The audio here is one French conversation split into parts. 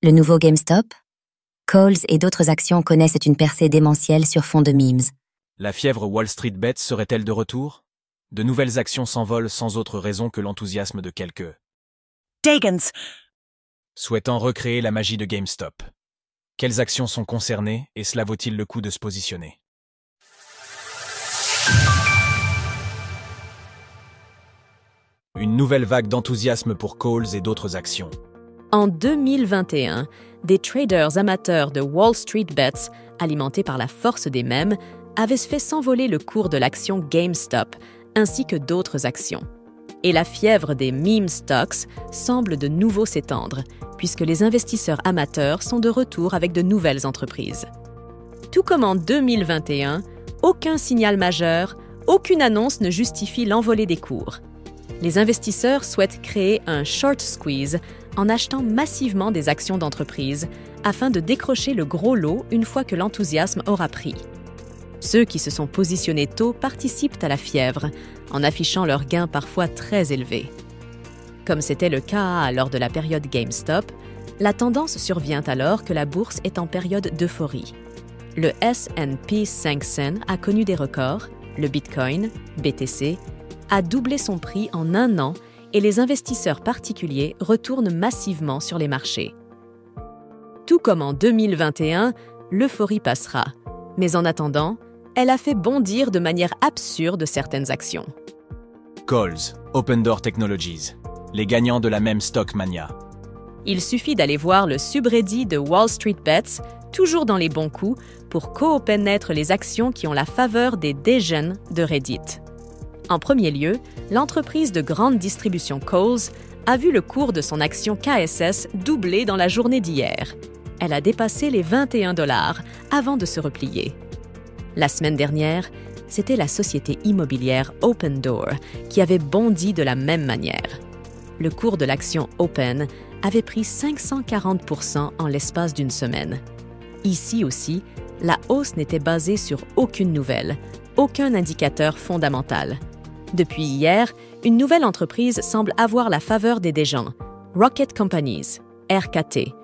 Le nouveau GameStop? Coles et d'autres actions connaissent une percée démentielle sur fond de memes. La fièvre Wall Street Bets serait-elle de retour? De nouvelles actions s'envolent sans autre raison que l'enthousiasme de quelques Dagans, souhaitant recréer la magie de GameStop. Quelles actions sont concernées et cela vaut-il le coup de se positionner? Une nouvelle vague d'enthousiasme pour Coles et d'autres actions. En 2021, des traders amateurs de Wall Street Bets, alimentés par la force des mèmes, avaient fait s'envoler le cours de l'action GameStop, ainsi que d'autres actions. Et la fièvre des meme stocks semble de nouveau s'étendre, puisque les investisseurs amateurs sont de retour avec de nouvelles entreprises. Tout comme en 2021, aucun signal majeur, aucune annonce ne justifie l'envolée des cours. Les investisseurs souhaitent créer un short squeeze en achetant massivement des actions d'entreprise afin de décrocher le gros lot une fois que l'enthousiasme aura pris. Ceux qui se sont positionnés tôt participent à la fièvre en affichant leurs gains parfois très élevés. Comme c'était le cas lors de la période GameStop, la tendance survient alors que la bourse est en période d'euphorie. Le S&P 500 a connu des records, le Bitcoin, BTC, a doublé son prix en un an et les investisseurs particuliers retournent massivement sur les marchés. Tout comme en 2021, l'euphorie passera, mais en attendant, elle a fait bondir de manière absurde certaines actions. Coles, Open Door Technologies, les gagnants de la même stock mania. Il suffit d'aller voir le subreddit de Wall Street Bets, toujours dans les bons coups, pour co-openêtre les actions qui ont la faveur des déjeunes de Reddit. En premier lieu, l'entreprise de grande distribution Coles a vu le cours de son action KSS doubler dans la journée d'hier. Elle a dépassé les 21 $ avant de se replier. La semaine dernière, c'était la société immobilière Open Door qui avait bondi de la même manière. Le cours de l'action Open avait pris 540% en l'espace d'une semaine. Ici aussi, la hausse n'était basée sur aucune nouvelle, aucun indicateur fondamental. Depuis hier, une nouvelle entreprise semble avoir la faveur des gens, Rocket Companies, RKT.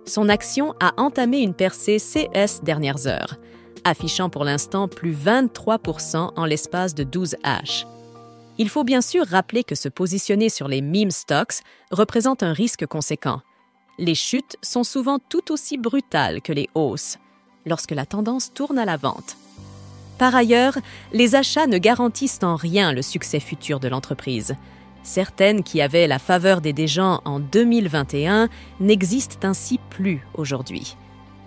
Son action a entamé une percée CS dernières heures, affichant pour l'instant plus 23% en l'espace de 12 H. Il faut bien sûr rappeler que se positionner sur les meme stocks représente un risque conséquent. Les chutes sont souvent tout aussi brutales que les hausses, lorsque la tendance tourne à la vente. Par ailleurs, les achats ne garantissent en rien le succès futur de l'entreprise. Certaines qui avaient la faveur des gens en 2021 n'existent ainsi plus aujourd'hui.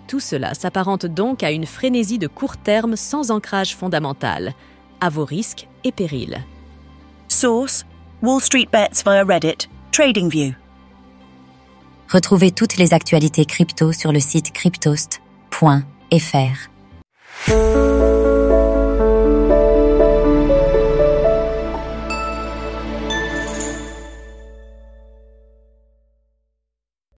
Tout cela s'apparente donc à une frénésie de court terme sans ancrage fondamental, à vos risques et périls. source, Wall Street Bets via Reddit, TradingView. Retrouvez toutes les actualités crypto sur le site cryptost.fr.